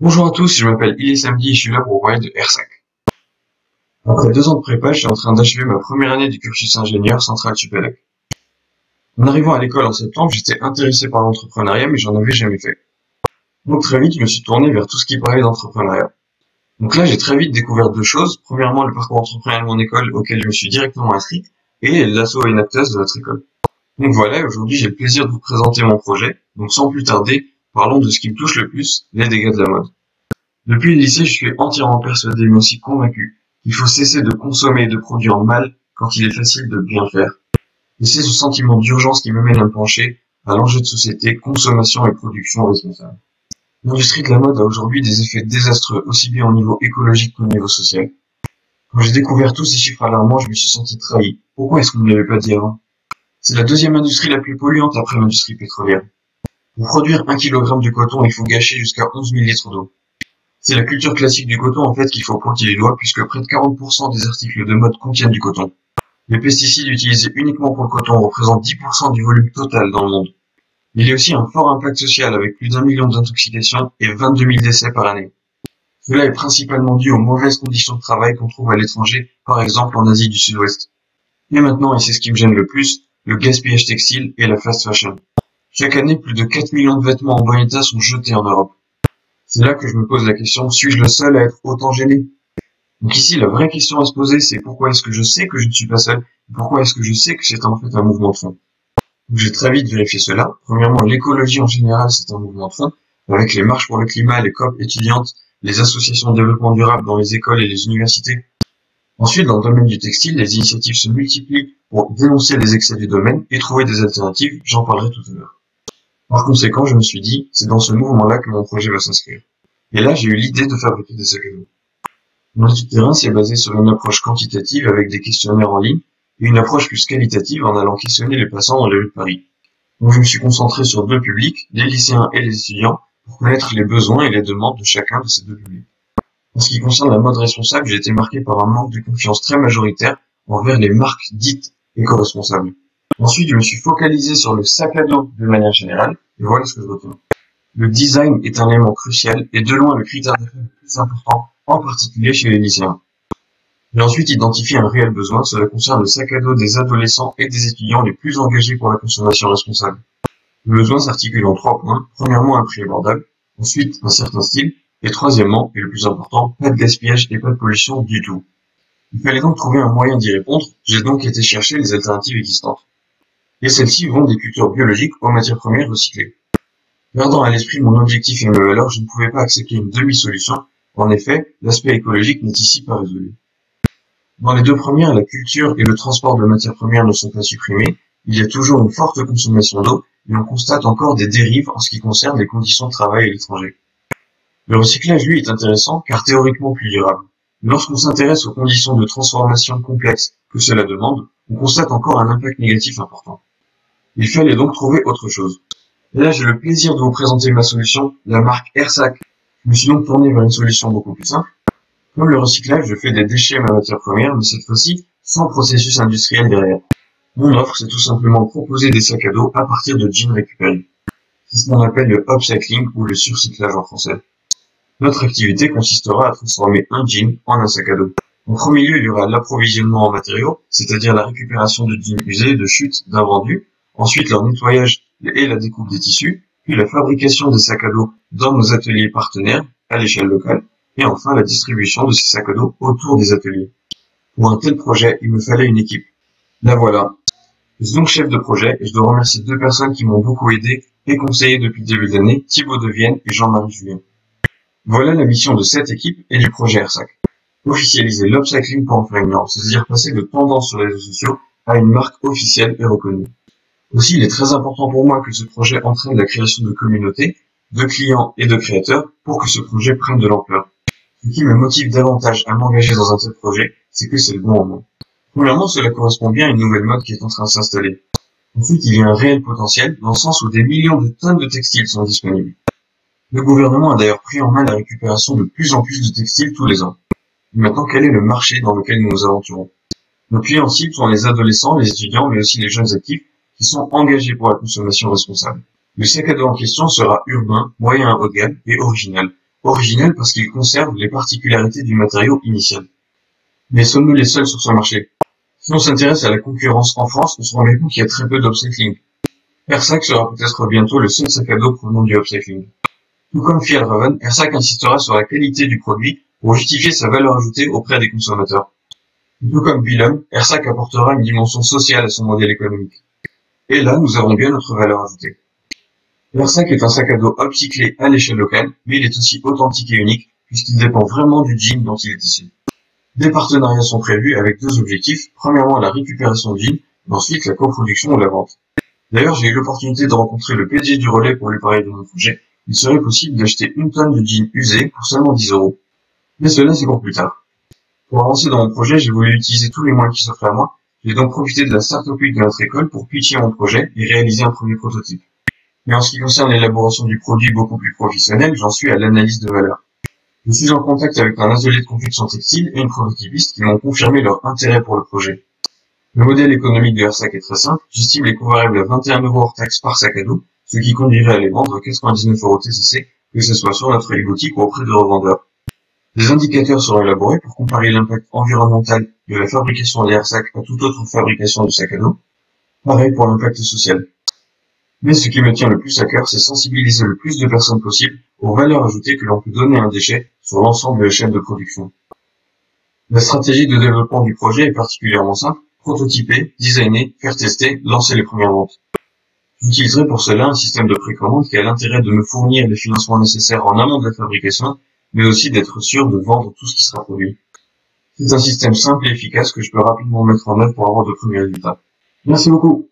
Bonjour à tous, je m'appelle Il est samedi et je suis là pour vous parler de RSAC. Après 2 ans de prépa, je suis en train d'achever ma première année du cursus ingénieur Centrale Supélec. En arrivant à l'école en septembre, j'étais intéressé par l'entrepreneuriat mais j'en avais jamais fait. Donc très vite, je me suis tourné vers tout ce qui parlait d'entrepreneuriat. Donc là, j'ai très vite découvert deux choses. Premièrement, le parcours entrepreneurial de mon école auquel je me suis directement inscrit et l'asso Enaptase de notre école. Donc voilà, aujourd'hui j'ai le plaisir de vous présenter mon projet. Donc sans plus tarder, parlons de ce qui me touche le plus, les dégâts de la mode. Depuis le lycée, je suis entièrement persuadé, mais aussi convaincu, qu'il faut cesser de consommer et de produire mal quand il est facile de bien faire. Et c'est ce sentiment d'urgence qui me mène à me pencher à l'enjeu de société, consommation et production responsable. L'industrie de la mode a aujourd'hui des effets désastreux, aussi bien au niveau écologique qu'au niveau social. Quand j'ai découvert tous ces chiffres alarmants, je me suis senti trahi. Pourquoi est-ce qu'on ne l'avait pas dit avant? C'est la deuxième industrie la plus polluante après l'industrie pétrolière. Pour produire 1 kg de coton, il faut gâcher jusqu'à 11 000 litres d'eau. C'est la culture classique du coton en fait qu'il faut pointer les doigts puisque près de 40% des articles de mode contiennent du coton. Les pesticides utilisés uniquement pour le coton représentent 10% du volume total dans le monde. Il y a aussi un fort impact social avec plus d'1 million d'intoxications et 22 000 décès par année. Cela est principalement dû aux mauvaises conditions de travail qu'on trouve à l'étranger, par exemple en Asie du Sud-Ouest. Et maintenant, et c'est ce qui me gêne le plus, le gaspillage textile et la fast fashion. Chaque année, plus de 4 millions de vêtements en bon état sont jetés en Europe. C'est là que je me pose la question, suis-je le seul à être autant gêné? Donc ici, la vraie question à se poser, c'est pourquoi est-ce que je sais que je ne suis pas seul? Pourquoi est-ce que je sais que c'est en fait un mouvement de fond? Donc j'ai très vite vérifié cela. Premièrement, l'écologie en général, c'est un mouvement de fond, avec les marches pour le climat, les COP étudiantes, les associations de développement durable dans les écoles et les universités. Ensuite, dans le domaine du textile, les initiatives se multiplient pour dénoncer les excès du domaine et trouver des alternatives, j'en parlerai tout à l'heure. Par conséquent, je me suis dit, c'est dans ce mouvement-là que mon projet va s'inscrire. Et là, j'ai eu l'idée de fabriquer des sacs à dos. Mon étude terrain s'est basée sur une approche quantitative avec des questionnaires en ligne et une approche plus qualitative en allant questionner les passants dans les rues de Paris. Donc je me suis concentré sur deux publics, les lycéens et les étudiants, pour connaître les besoins et les demandes de chacun de ces deux publics. En ce qui concerne la mode responsable, j'ai été marqué par un manque de confiance très majoritaire envers les marques dites éco-responsables. Ensuite, je me suis focalisé sur le sac à dos de manière générale, et voilà ce que je retiens. Le design est un élément crucial et de loin le critère d'affaires le plus important, en particulier chez les lycéens. J'ai ensuite identifié un réel besoin, cela concerne le sac à dos des adolescents et des étudiants les plus engagés pour la consommation responsable. Le besoin s'articule en 3 points. Premièrement, un prix abordable, ensuite un certain style, et troisièmement, et le plus important, pas de gaspillage et pas de pollution du tout. Il fallait donc trouver un moyen d'y répondre, j'ai donc été chercher les alternatives existantes. Et celles-ci vont des cultures biologiques aux matières premières recyclées. Gardant à l'esprit mon objectif et mes valeurs, je ne pouvais pas accepter une demi-solution. En effet, l'aspect écologique n'est ici pas résolu. Dans les deux premières, la culture et le transport de matières premières ne sont pas supprimés, il y a toujours une forte consommation d'eau et on constate encore des dérives en ce qui concerne les conditions de travail à l'étranger. Le recyclage, lui, est intéressant car théoriquement plus durable. Mais lorsqu'on s'intéresse aux conditions de transformation complexes que cela demande, on constate encore un impact négatif important. Il fallait donc trouver autre chose. Et là, j'ai le plaisir de vous présenter ma solution, la marque RSAC. Je me suis donc tourné vers une solution beaucoup plus simple. Comme le recyclage, je fais des déchets ma matière première, mais cette fois-ci, sans processus industriel derrière. Mon offre, c'est tout simplement proposer des sacs à dos à partir de jeans récupérés. C'est ce qu'on appelle le upcycling ou le surcyclage en français. Notre activité consistera à transformer un jean en un sac à dos. En premier lieu, il y aura l'approvisionnement en matériaux, c'est-à-dire la récupération de jeans usés, de chutes, d'invendus, ensuite leur nettoyage et la découpe des tissus, puis la fabrication des sacs à dos dans nos ateliers partenaires à l'échelle locale, et enfin la distribution de ces sacs à dos autour des ateliers. Pour un tel projet, il me fallait une équipe. La voilà. Je suis donc chef de projet et je dois remercier deux personnes qui m'ont beaucoup aidé et conseillé depuis le début de l'année, Thibaut de Vienne et Jean-Marie Julien. Voilà la mission de cette équipe et du projet RSAC. Officialiser l'upcycling pour en faire une norme, c'est-à-dire passer de tendance sur les réseaux sociaux à une marque officielle et reconnue. Aussi, il est très important pour moi que ce projet entraîne la création de communautés, de clients et de créateurs pour que ce projet prenne de l'ampleur. Ce qui me motive davantage à m'engager dans un tel projet, c'est que c'est le bon moment. Premièrement, cela correspond bien à une nouvelle mode qui est en train de s'installer. Ensuite, il y a un réel potentiel dans le sens où des millions de tonnes de textiles sont disponibles. Le gouvernement a d'ailleurs pris en main la récupération de plus en plus de textiles tous les ans. Et maintenant, quel est le marché dans lequel nous nous aventurons? Nos clients cibles sont les adolescents, les étudiants, mais aussi les jeunes actifs qui sont engagés pour la consommation responsable. Le sac à dos en question sera urbain, moyen à haut de gamme et original, Original parce qu'il conserve les particularités du matériau initial. Mais sommes-nous les seuls sur ce marché? Si on s'intéresse à la concurrence en France, on se rend compte qu'il y a très peu d'upcycling. Airsac sera peut-être bientôt le seul sac à dos provenant du upcycling. Tout comme Fjällräven, Airsac insistera sur la qualité du produit pour justifier sa valeur ajoutée auprès des consommateurs. Tout comme Billum, Airsac apportera une dimension sociale à son modèle économique. Et là, nous avons bien notre valeur ajoutée. Airsac est un sac à dos upcyclé à l'échelle locale, mais il est aussi authentique et unique, puisqu'il dépend vraiment du jean dont il est issu. Des partenariats sont prévus avec deux objectifs, premièrement la récupération de jeans, et ensuite la coproduction ou la vente. D'ailleurs, j'ai eu l'opportunité de rencontrer le PDG du Relais pour lui parler de mon projet. Il serait possible d'acheter 1 tonne de jeans usés pour seulement 10 €. Mais cela, c'est pour plus tard. Pour avancer dans mon projet, j'ai voulu utiliser tous les moyens qui s'offrent à moi. J'ai donc profité de la Startup Week de notre école pour pitcher mon projet et réaliser un premier prototype. Mais en ce qui concerne l'élaboration du produit beaucoup plus professionnel, j'en suis à l'analyse de valeur. Je suis en contact avec un atelier de confection textile et une prototypiste qui m'ont confirmé leur intérêt pour le projet. Le modèle économique de Airsac est très simple, j'estime les coûts variables à 21 € hors taxe par sac à dos, ce qui conduirait à les vendre à 99 € TCC, que ce soit sur notre e-boutique ou auprès de revendeurs. Des indicateurs seront élaborés pour comparer l'impact environnemental de la fabrication des Airsac à toute autre fabrication de sac à dos. Pareil pour l'impact social. Mais ce qui me tient le plus à cœur, c'est sensibiliser le plus de personnes possible aux valeurs ajoutées que l'on peut donner à un déchet sur l'ensemble de la chaîne de production. La stratégie de développement du projet est particulièrement simple, prototyper, designer, faire tester, lancer les premières ventes. J'utiliserai pour cela un système de précommande qui a l'intérêt de me fournir les financements nécessaires en amont de la fabrication, mais aussi d'être sûr de vendre tout ce qui sera produit. C'est un système simple et efficace que je peux rapidement mettre en œuvre pour avoir de premiers résultats. Merci beaucoup.